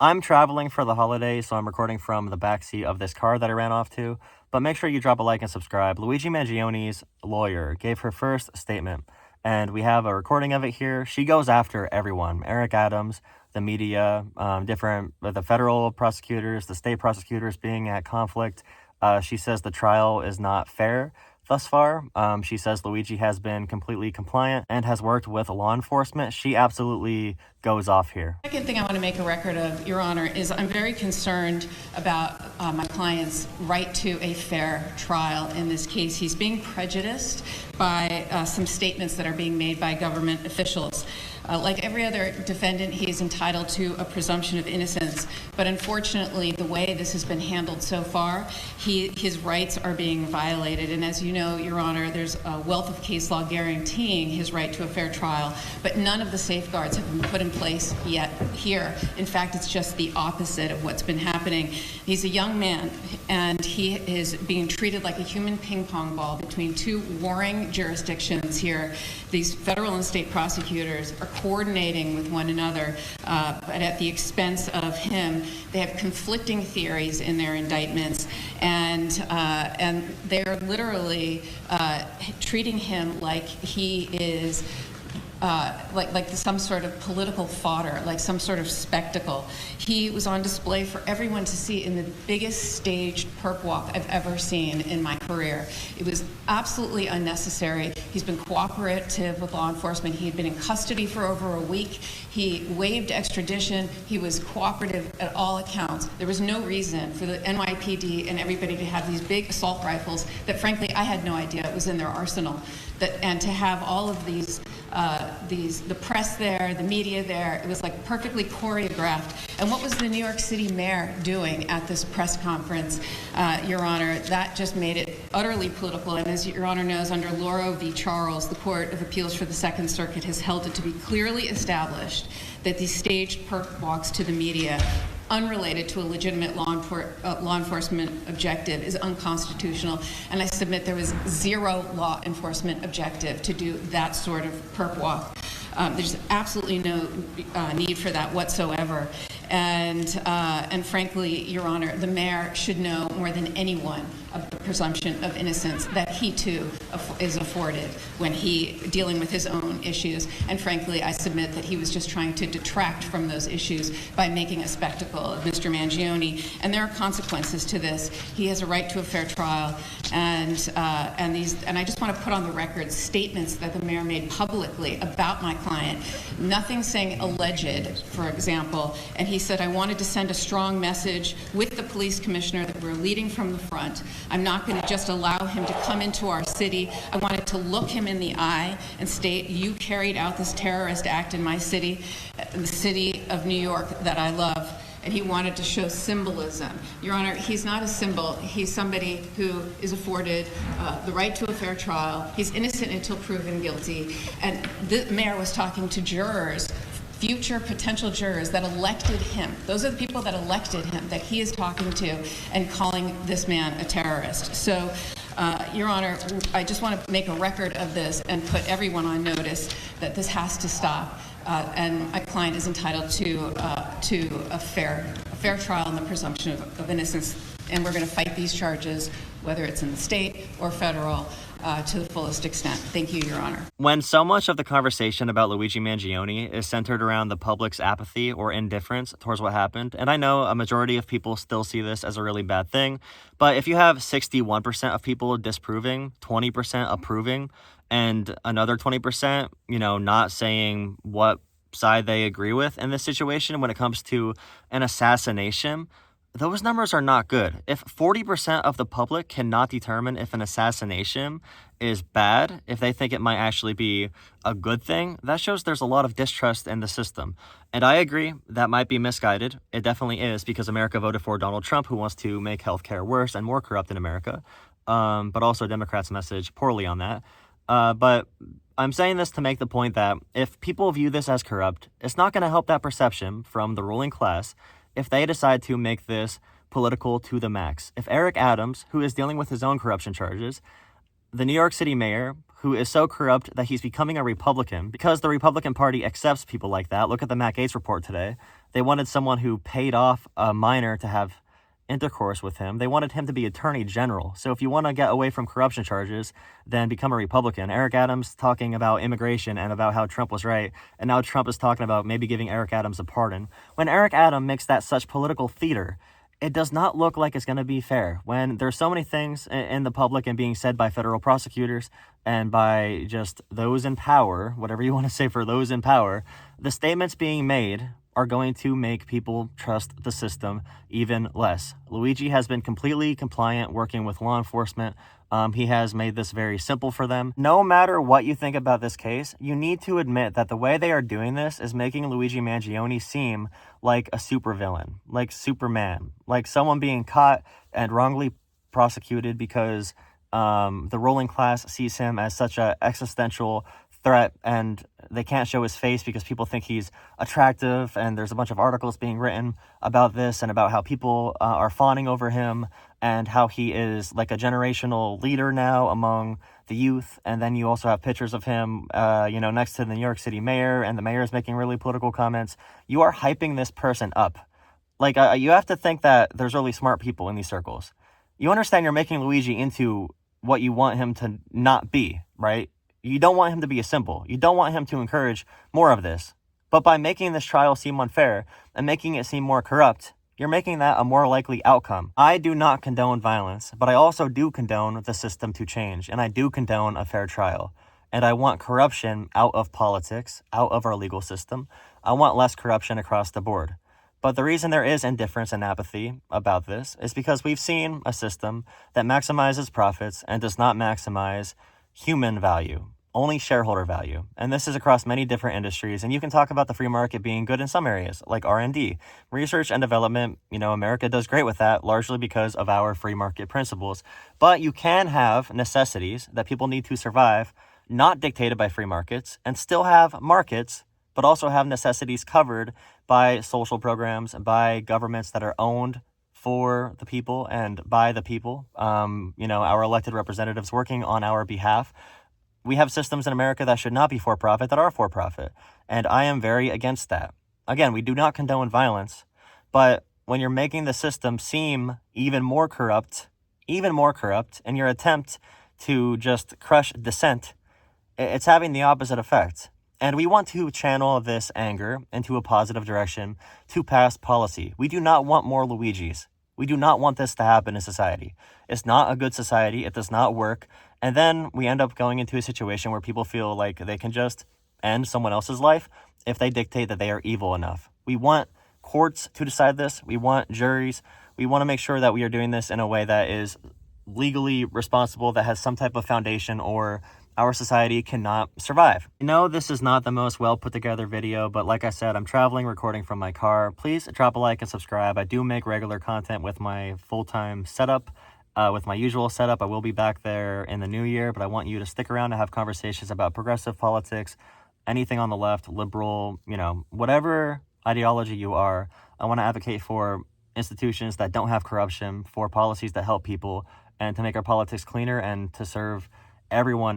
I'm traveling for the holidays, so I'm recording from the backseat of this car that I ran off to. But make sure you drop a like and subscribe. Luigi Mangione's lawyer gave her first statement, and we have a recording of it here. She goes after everyone: Eric Adams, the media, the federal prosecutors, the state prosecutors being at conflict. She says the trial is not fair thus far. She says Luigi has been completely compliant and has worked with law enforcement. She absolutely goes off here. Second thing I want to make a record of, Your Honor, is I'm very concerned about my client's right to a fair trial in this case. He's being prejudiced by some statements that are being made by government officials. Like every other defendant, he is entitled to a presumption of innocence. But unfortunately, the way this has been handled so far, his rights are being violated. And as you know, Your Honor, there's a wealth of case law guaranteeing his right to a fair trial. But none of the safeguards have been put in place yet here. In fact, it's just the opposite of what's been happening. He's a young man, and he is being treated like a human ping pong ball between two warring jurisdictions here. These federal and state prosecutors are coordinating with one another, but at the expense of him. They have conflicting theories in their indictments, and they're literally treating him like he is like some sort of political fodder, like some sort of spectacle. He was on display for everyone to see in the biggest staged perp walk I've ever seen in my career. It was absolutely unnecessary. He's been cooperative with law enforcement. He had been in custody for over a week. He waived extradition. He was cooperative at all accounts. There was no reason for the NYPD and everybody to have these big assault rifles that, frankly, I had no idea it was in their arsenal. And to have all of these, the press there, the media there, it was like perfectly choreographed. And what was the New York City mayor doing at this press conference, Your Honor? That just made it utterly political. And as Your Honor knows, under Lauro v. Charles, the Court of Appeals for the Second Circuit has held it to be clearly established that these staged perp walks to the media, unrelated to a legitimate law enforcement objective, is unconstitutional. And I submit there was zero law enforcement objective to do that sort of perp walk. There's absolutely no need for that whatsoever. And frankly, Your Honor, the mayor should know more than anyone of the presumption of innocence that he too is afforded when dealing with his own issues. And frankly, I submit that he was just trying to detract from those issues by making a spectacle of Mr. Mangione. And there are consequences to this. He has a right to a fair trial. And I just want to put on the record statements that the mayor made publicly about my client. Nothing saying alleged, for example. And he said, I wanted to send a strong message with the police commissioner that we're leading from the front. I'm not going to just allow him to come into our city. I wanted to look him in the eye and state, you carried out this terrorist act in my city, the city of New York that I love. And he wanted to show symbolism. Your Honor, he's not a symbol. He's somebody who is afforded the right to a fair trial. He's innocent until proven guilty. And the mayor was talking to jurors, future potential jurors that elected him. Those are the people that elected him, that he is talking to and calling this man a terrorist. So, Your Honor, I just want to make a record of this and put everyone on notice that this has to stop. And my client is entitled to a fair trial and the presumption of innocence. And we're going to fight these charges, whether it's in the state or federal, to the fullest extent. Thank you, Your Honor. When so much of the conversation about Luigi Mangione is centered around the public's apathy or indifference towards what happened, and I know a majority of people still see this as a really bad thing, but if you have 61% of people disapproving, 20% approving, and another 20%, not saying what side they agree with in this situation when it comes to an assassination, those numbers are not good. If 40% of the public cannot determine if an assassination is bad, if they think it might actually be a good thing, that shows there's a lot of distrust in the system. And I agree, that might be misguided. It definitely is, because America voted for Donald Trump, who wants to make healthcare worse and more corrupt in America. But also Democrats message poorly on that. But I'm saying this to make the point that if people view this as corrupt, it's not going to help that perception from the ruling class if they decide to make this political to the max. If Eric Adams, who is dealing with his own corruption charges, the New York City mayor, who is so corrupt that he's becoming a Republican because the Republican Party accepts people like that. Look at the Matt Gaetz report today. They wanted someone who paid off a minor to have intercourse with him. They wanted him to be attorney general. So if you want to get away from corruption charges, then become a Republican. Eric Adams talking about immigration and about how Trump was right, and now Trump is talking about maybe giving Eric Adams a pardon. When Eric Adams makes that such political theater, it does not look like it's going to be fair. When there's so many things in the public and being said by federal prosecutors and by just those in power, whatever you want to say for those in power, the statements being made are going to make people trust the system even less. Luigi has been completely compliant working with law enforcement. He has made this very simple for them. No matter what you think about this case, you need to admit that the way they are doing this is making Luigi Mangione seem like a supervillain, like Superman, like someone being caught and wrongly prosecuted because the ruling class sees him as such an existential threat, and they can't show his face because people think he's attractive, and there's a bunch of articles being written about this and about how people are fawning over him and how he is like a generational leader now among the youth. And then you also have pictures of him next to the New York City mayor, and the mayor is making really political comments. You are hyping this person up. Like, you have to think that there's really smart people in these circles. You understand you're making Luigi into what you want him to not be, right? You don't want him to be a symbol. You don't want him to encourage more of this. But by making this trial seem unfair and making it seem more corrupt, you're making that a more likely outcome. I do not condone violence, but I also do condone the system to change, and I do condone a fair trial. And I want corruption out of politics, out of our legal system. I want less corruption across the board. But the reason there is indifference and apathy about this is because we've seen a system that maximizes profits and does not maximize human value, only shareholder value. And this is across many different industries. And you can talk about the free market being good in some areas, like R&D, research and development. America does great with that, largely because of our free market principles. But you can have necessities that people need to survive, not dictated by free markets, and still have markets, but also have necessities covered by social programs, by governments that are owned for the people and by the people, our elected representatives working on our behalf. We have systems in America that should not be for-profit that are for-profit, and I am very against that. Again, we do not condone violence, but when you're making the system seem even more corrupt in your attempt to just crush dissent, it's having the opposite effect. And we want to channel this anger into a positive direction to pass policy. We do not want more Luigis. We do not want this to happen in society. It's not a good society. It does not work. And then we end up going into a situation where people feel like they can just end someone else's life if they dictate that they are evil enough. We want courts to decide this. We want juries. We want to make sure that we are doing this in a way that is legally responsible, that has some type of foundation, or our society cannot survive. I know this is not the most well put together video, but like I said, I'm traveling, recording from my car. Please drop a like and subscribe. I do make regular content with my full-time setup, with my usual setup. I will be back there in the new year, but I want you to stick around to have conversations about progressive politics, anything on the left, liberal, whatever ideology you are. I want to advocate for institutions that don't have corruption, for policies that help people, and to make our politics cleaner and to serve everyone